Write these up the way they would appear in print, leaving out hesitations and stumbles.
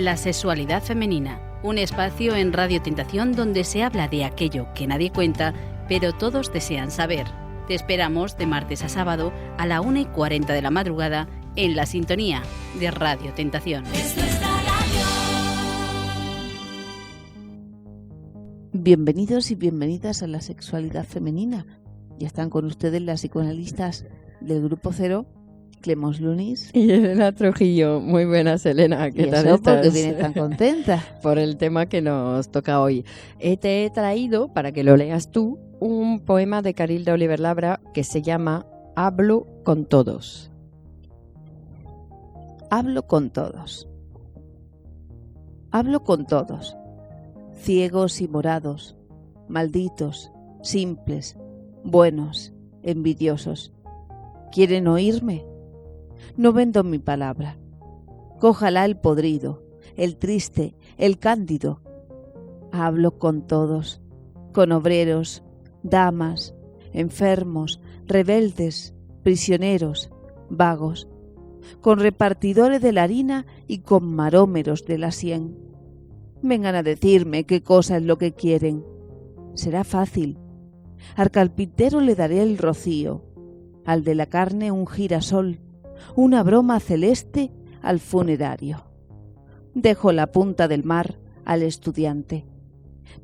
La sexualidad femenina, un espacio en Radio Tentación donde se habla de aquello que nadie cuenta, pero todos desean saber. Te esperamos de martes a sábado a la 1:40 de la madrugada en la sintonía de Radio Tentación. Bienvenidos y bienvenidas a la sexualidad femenina. Ya están con ustedes las psicoanalistas del Grupo Cero, Clemos Lunis y Elena Trujillo. Muy buenas, Elena. ¿Qué tal estás? ¿Por qué vienes tan contenta? Por el tema que nos toca hoy. Te he traído, para que lo leas tú, un poema de Carilda Oliver Labra que se llama Hablo con todos. Hablo con todos. Hablo con todos. Ciegos y morados, malditos, simples, buenos, envidiosos. ¿Quieren oírme? No vendo mi palabra. Cójala el podrido, el triste, el cándido. Hablo con todos, con obreros, damas, enfermos, rebeldes, prisioneros, vagos, con repartidores de la harina y con marómeros de la sien. Vengan a decirme qué cosa es lo que quieren. Será fácil. Al carpintero le daré el rocío, al de la carne un girasol, una broma celeste al funerario. Dejo la punta del mar al estudiante,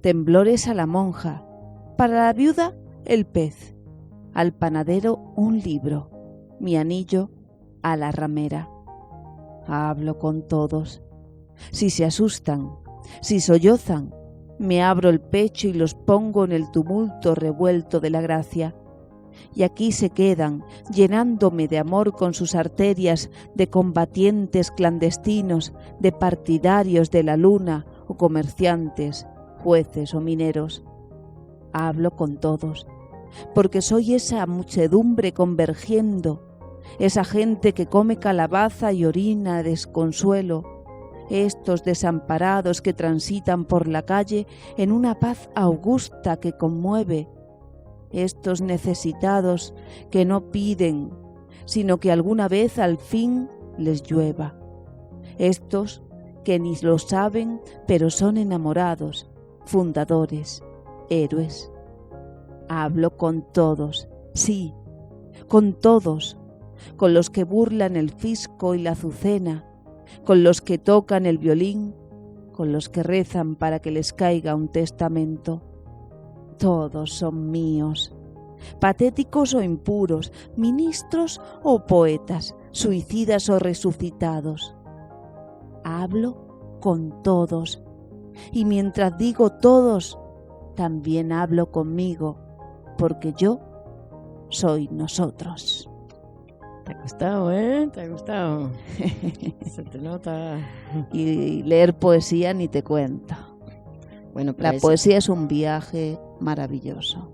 temblores a la monja, para la viuda el pez, al panadero un libro, mi anillo a la ramera. Hablo con todos. Si se asustan, si sollozan, me abro el pecho y los pongo en el tumulto revuelto de la gracia. Y aquí se quedan, llenándome de amor con sus arterias de combatientes clandestinos, de partidarios de la luna o comerciantes, jueces o mineros. Hablo con todos, porque soy esa muchedumbre convergiendo, esa gente que come calabaza y orina desconsuelo, estos desamparados que transitan por la calle en una paz augusta que conmueve, estos necesitados que no piden, sino que alguna vez al fin les llueva, estos que ni lo saben pero son enamorados, fundadores, héroes. Hablo con todos, sí, con todos, con los que burlan el fisco y la azucena, con los que tocan el violín, con los que rezan para que les caiga un testamento. Todos son míos, patéticos o impuros, ministros o poetas, suicidas o resucitados. Hablo con todos, y mientras digo todos, también hablo conmigo, porque yo soy nosotros. Te ha gustado, ¿eh? Te ha gustado. Se te nota. Y leer poesía ni te cuento. Bueno, la poesía es un viaje maravilloso.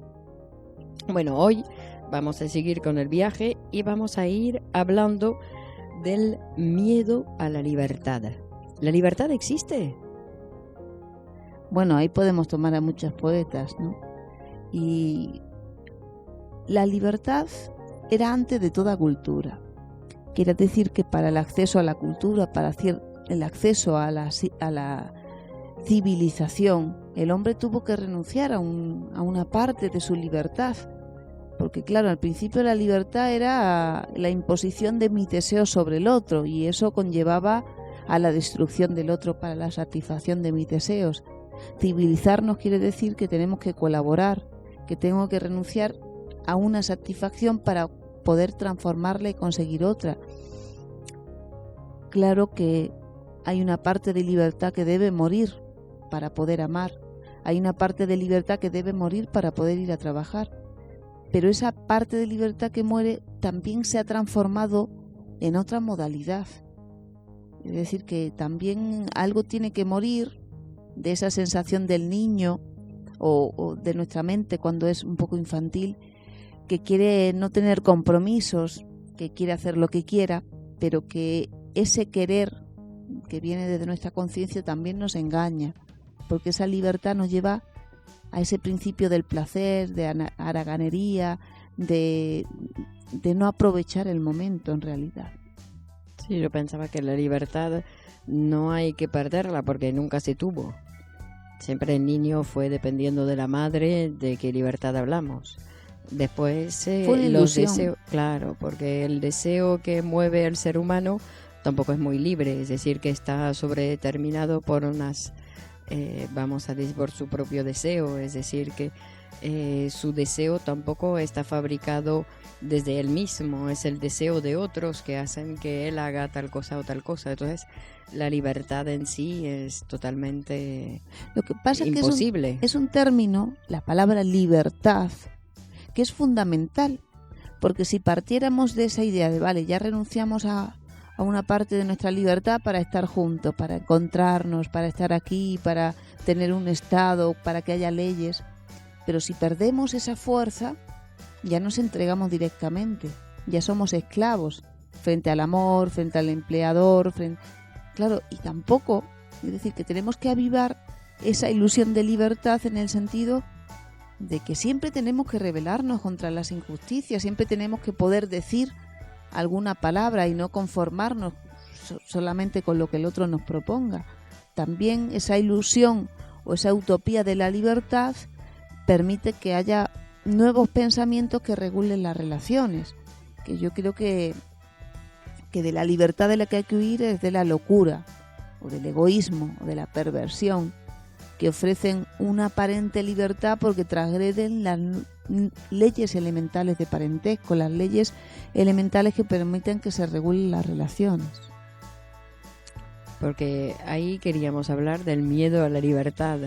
Bueno, hoy vamos a seguir con el viaje y vamos a ir hablando del miedo a la libertad. ¿La libertad existe? Bueno, ahí podemos tomar a muchos poetas, ¿no? Y la libertad era antes de toda cultura. Quiere decir que para el acceso a la cultura, para el acceso a la civilización, el hombre tuvo que renunciar a una parte de su libertad. Porque claro, al principio la libertad era la imposición de mis deseos sobre el otro, y eso conllevaba a la destrucción del otro para la satisfacción de mis deseos. Civilizarnos quiere decir que tenemos que colaborar, que tengo que renunciar a una satisfacción para poder transformarla y conseguir otra. Claro que hay una parte de libertad que debe morir para poder amar. Hay una parte de libertad que debe morir para poder ir a trabajar. Pero esa parte de libertad que muere también se ha transformado en otra modalidad. Es decir, que también algo tiene que morir de esa sensación del niño o de nuestra mente cuando es un poco infantil, que quiere no tener compromisos, que quiere hacer lo que quiera, pero que ese querer que viene desde nuestra conciencia también nos engaña, porque esa libertad nos lleva a ese principio del placer, de haraganería, de no aprovechar el momento en realidad. Sí, yo pensaba que la libertad no hay que perderla porque nunca se tuvo. Siempre el niño fue dependiendo de la madre de qué libertad hablamos. Después Fue una los ilusión. deseos, claro, porque el deseo que mueve al ser humano tampoco es muy libre, es decir, que está sobredeterminado por unas, vamos a decir, por su propio deseo, es decir, que su deseo tampoco está fabricado desde él mismo, es el deseo de otros que hacen que él haga tal cosa o tal cosa. Entonces, la libertad en sí es totalmente Lo que pasa es que imposible. es un término, la palabra libertad, que es fundamental, porque si partiéramos de esa idea de, vale, ya renunciamos a una parte de nuestra libertad para estar juntos, para encontrarnos, para estar aquí, para tener un estado, para que haya leyes, pero si perdemos esa fuerza, ya nos entregamos directamente, ya somos esclavos frente al amor, frente al empleador, claro, y tampoco, es decir, que tenemos que avivar esa ilusión de libertad en el sentido de que siempre tenemos que rebelarnos contra las injusticias, siempre tenemos que poder decir alguna palabra y no conformarnos solamente con lo que el otro nos proponga. También esa ilusión o esa utopía de la libertad permite que haya nuevos pensamientos que regulen las relaciones, que yo creo que de la libertad de la que hay que huir es de la locura o del egoísmo o de la perversión, que ofrecen una aparente libertad porque transgreden las leyes elementales de parentesco, las leyes elementales que permiten que se regulen las relaciones. Porque ahí queríamos hablar del miedo a la libertad.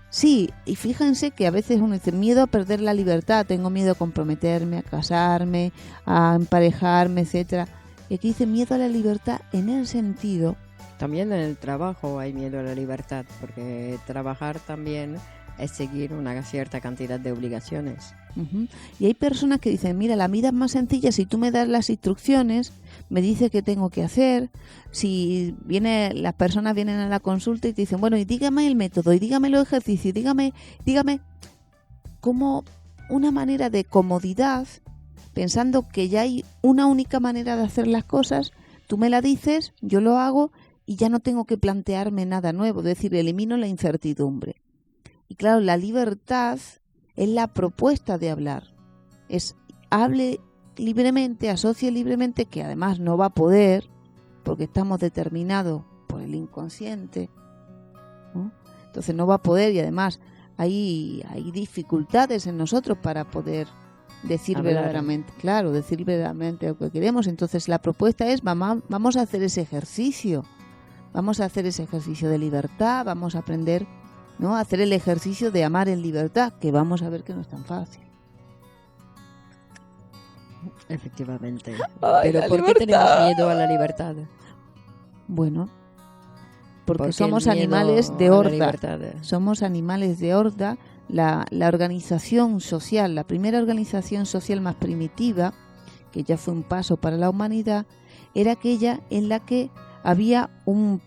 Sí, y fíjense que a veces uno dice miedo a perder la libertad, tengo miedo a comprometerme, a casarme, a emparejarme, etcétera. Y aquí dice miedo a la libertad en el sentido. También en el trabajo hay miedo a la libertad, porque trabajar también es seguir una cierta cantidad de obligaciones. Uh-huh. Y hay personas que dicen, mira, la vida es más sencilla si tú me das las instrucciones, me dices qué tengo que hacer. Si las personas vienen a la consulta y te dicen, bueno, y dígame el método, y dígame los ejercicios, dígame como una manera de comodidad, pensando que ya hay una única manera de hacer las cosas, tú me la dices, yo lo hago y ya no tengo que plantearme nada nuevo, es decir, elimino la incertidumbre. Y claro, la libertad es la propuesta de hablar, es hable libremente, asocie libremente, que además no va a poder, porque estamos determinados por el inconsciente, ¿no? Entonces no va a poder, y además hay dificultades en nosotros para poder decir verdaderamente, claro, decir verdaderamente lo que queremos. Entonces la propuesta es, vamos a hacer ese ejercicio, vamos a hacer ese ejercicio de libertad, vamos a aprender, ¿no?, a hacer el ejercicio de amar en libertad, que vamos a ver que no es tan fácil. Efectivamente. Ay, pero ¿por qué tenemos miedo a la libertad? Bueno, porque Porque somos el miedo animales de a la horda. libertad. Somos animales de horda. La organización social, la primera organización social más primitiva, que ya fue un paso para la humanidad, era aquella en la que había un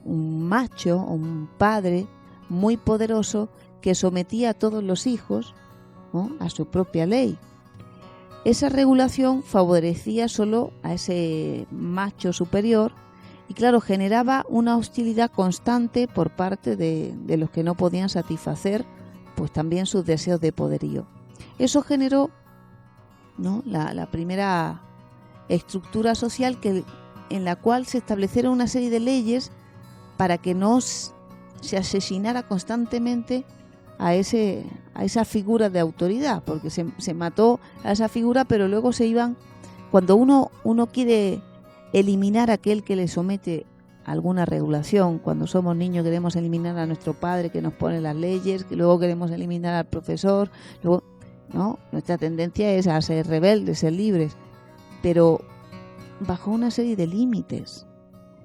macho, un padre muy poderoso que sometía a todos los hijos, ¿no?, a su propia ley. Esa regulación favorecía solo a ese macho superior y, claro, generaba una hostilidad constante por parte de los que no podían satisfacer pues también sus deseos de poderío. Eso generó, ¿no?, la primera estructura social en la cual se establecieron una serie de leyes para que no se asesinara constantemente a esa figura de autoridad, porque se mató a esa figura, pero luego se iban, cuando uno quiere eliminar a aquel que le somete alguna regulación, cuando somos niños queremos eliminar a nuestro padre que nos pone las leyes, que luego queremos eliminar al profesor, luego, ¿no?, nuestra tendencia es a ser rebeldes, ser libres, pero bajo una serie de límites.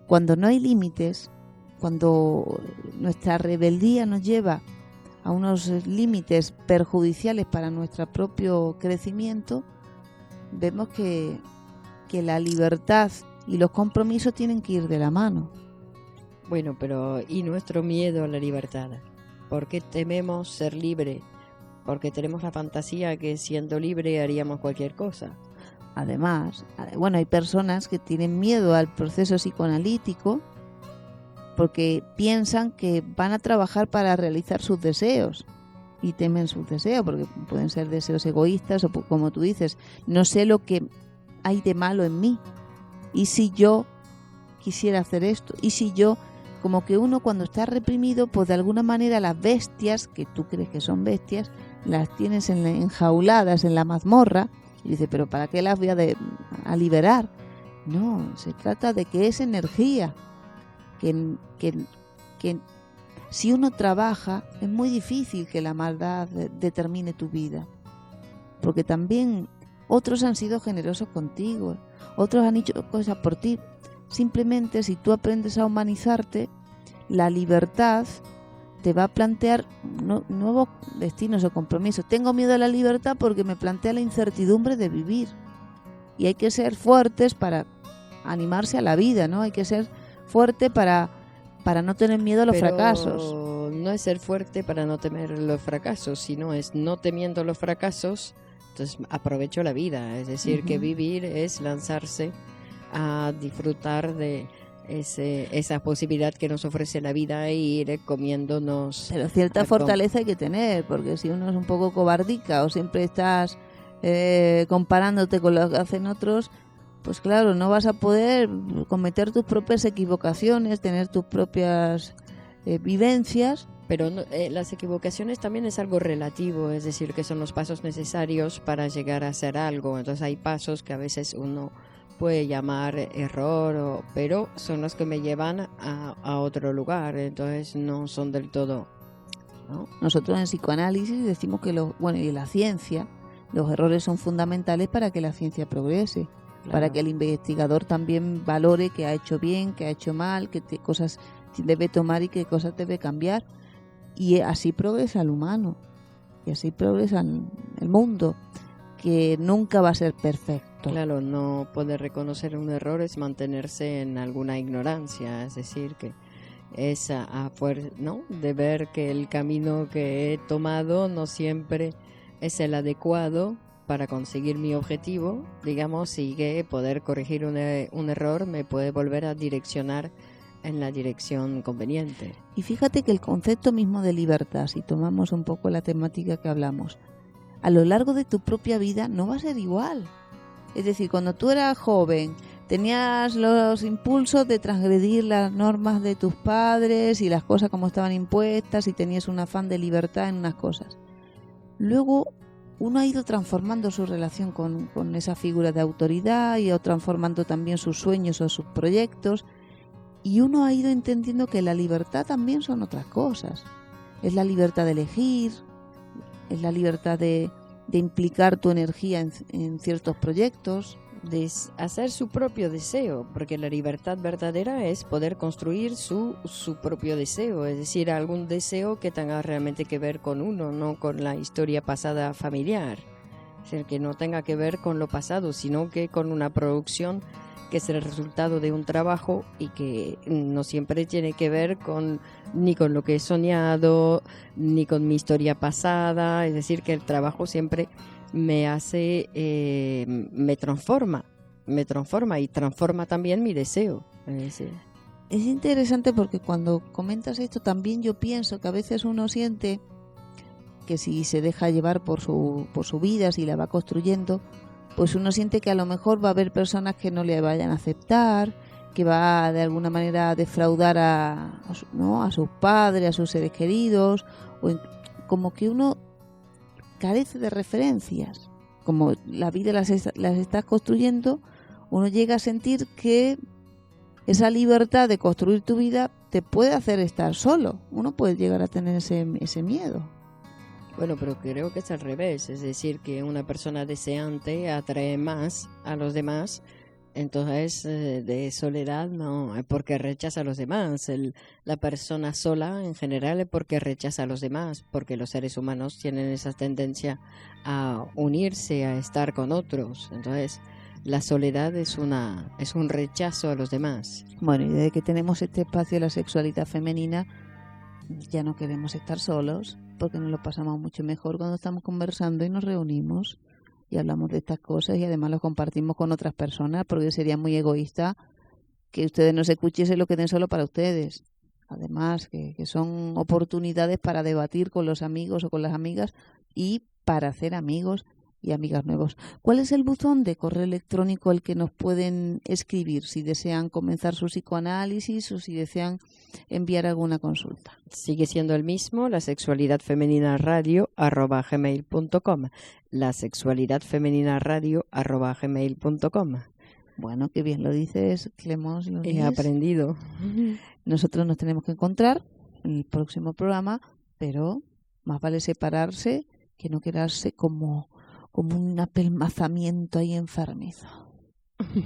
Cuando no hay límites, cuando nuestra rebeldía nos lleva a unos límites perjudiciales para nuestro propio crecimiento, vemos que la libertad y los compromisos tienen que ir de la mano. Bueno, pero ¿y nuestro miedo a la libertad? ¿Por qué tememos ser libre? Porque tenemos la fantasía que siendo libre haríamos cualquier cosa. además, bueno, hay personas que tienen miedo al proceso psicoanalítico porque piensan que van a trabajar para realizar sus deseos y temen sus deseos, porque pueden ser deseos egoístas o, como tú dices, no sé lo que hay de malo en mí. ¿Y si yo quisiera hacer esto? ¿Y si yo...? Como que uno cuando está reprimido, pues de alguna manera las bestias, que tú crees que son bestias, las tienes enjauladas en la mazmorra y dices, pero ¿para qué las voy a liberar? No, se trata de que es energía, que si uno trabaja es muy difícil que la maldad determine tu vida, porque también otros han sido generosos contigo, otros han hecho cosas por ti. Simplemente si tú aprendes a humanizarte, la libertad te va a plantear nuevos destinos o compromisos. Tengo miedo a la libertad porque me plantea la incertidumbre de vivir. Y hay que ser fuertes para animarse a la vida, ¿no? Hay que ser fuerte para no tener miedo a los fracasos. No es ser fuerte para no temer los fracasos, sino es no temiendo los fracasos, entonces aprovecho la vida. Es decir, que vivir es lanzarse a disfrutar de esa posibilidad que nos ofrece la vida e ir comiéndonos. Pero cierta fortaleza hay que tener, porque si uno es un poco cobardica o siempre estás comparándote con lo que hacen otros, pues claro, no vas a poder cometer tus propias equivocaciones, tener tus propias vivencias. Pero las equivocaciones también es algo relativo, es decir, que son los pasos necesarios para llegar a hacer algo. Entonces hay pasos que a veces uno puede llamar error, pero son los que me llevan a otro lugar, entonces no son del todo, ¿no? Nosotros en psicoanálisis decimos que y en la ciencia, los errores son fundamentales para que la ciencia progrese, claro. Para que el investigador también valore qué ha hecho bien, qué ha hecho mal, qué cosas debe tomar y qué cosas debe cambiar, y así progresa el humano, y así progresa el mundo, que nunca va a ser perfecto. Claro, no poder reconocer un error es mantenerse en alguna ignorancia, es decir, que es ¿no? De ver que el camino que he tomado no siempre es el adecuado para conseguir mi objetivo, digamos, y que poder corregir un error me puede volver a direccionar en la dirección conveniente. Y fíjate que el concepto mismo de libertad, si tomamos un poco la temática que hablamos, a lo largo de tu propia vida no va a ser igual. Es decir, cuando tú eras joven, tenías los impulsos de transgredir las normas de tus padres y las cosas como estaban impuestas y tenías un afán de libertad en unas cosas. Luego uno ha ido transformando su relación con esa figura de autoridad y ha ido transformando también sus sueños o sus proyectos, y uno ha ido entendiendo que la libertad también son otras cosas. Es la libertad de elegir, es la libertad de implicar tu energía en ciertos proyectos, de hacer su propio deseo, porque la libertad verdadera es poder construir su propio deseo, es decir, algún deseo que tenga realmente que ver con uno, no con la historia pasada familiar, es decir, que no tenga que ver con lo pasado, sino que con una producción que es el resultado de un trabajo y que no siempre tiene que ver ni con lo que he soñado, ni con mi historia pasada. Es decir, que el trabajo siempre me hace, me transforma y transforma también mi deseo. Es interesante porque cuando comentas esto también yo pienso que a veces uno siente que si se deja llevar por su vida, si la va construyendo, pues uno siente que a lo mejor va a haber personas que no le vayan a aceptar, que va de alguna manera a defraudar a sus padres, a sus seres queridos, como que uno carece de referencias. Como la vida las estás construyendo, uno llega a sentir que esa libertad de construir tu vida te puede hacer estar solo. Uno puede llegar a tener ese miedo. Bueno, pero creo que es al revés, es decir, que una persona deseante atrae más a los demás, entonces de soledad no, es porque rechaza a los demás. La persona sola en general es porque rechaza a los demás, porque los seres humanos tienen esa tendencia a unirse, a estar con otros, entonces la soledad es un rechazo a los demás. Bueno, y desde que tenemos este espacio de la sexualidad femenina, ya no queremos estar solos, porque nos lo pasamos mucho mejor cuando estamos conversando y nos reunimos y hablamos de estas cosas y además lo compartimos con otras personas, porque sería muy egoísta que ustedes no se escuchen y se lo queden solo para ustedes. Además, que son oportunidades para debatir con los amigos o con las amigas y para hacer amigos y amigas nuevos. ¿Cuál es el buzón de correo electrónico al que nos pueden escribir si desean comenzar su psicoanálisis o si desean enviar alguna consulta? Sigue siendo el mismo, la sexualidad femenina radio @gmail.com. La sexualidad femenina radio @gmail.com. Bueno, qué bien lo dices, Clemons. He aprendido. Nosotros nos tenemos que encontrar en el próximo programa, pero más vale separarse que no quedarse como un apelmazamiento ahí enfermizo.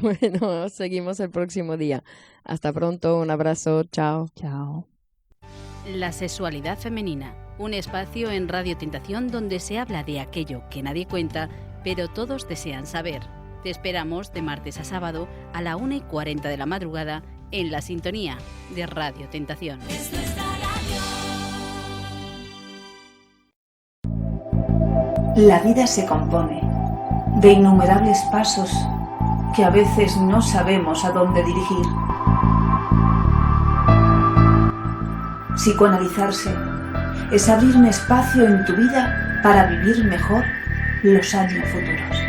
Bueno, seguimos el próximo día. Hasta pronto, un abrazo, chao. Chao. La sexualidad femenina, un espacio en Radio Tentación donde se habla de aquello que nadie cuenta, pero todos desean saber. Te esperamos de martes a sábado a la 1:40 de la madrugada en la sintonía de Radio Tentación. La vida se compone de innumerables pasos que a veces no sabemos a dónde dirigir. Psicoanalizarse es abrir un espacio en tu vida para vivir mejor los años futuros.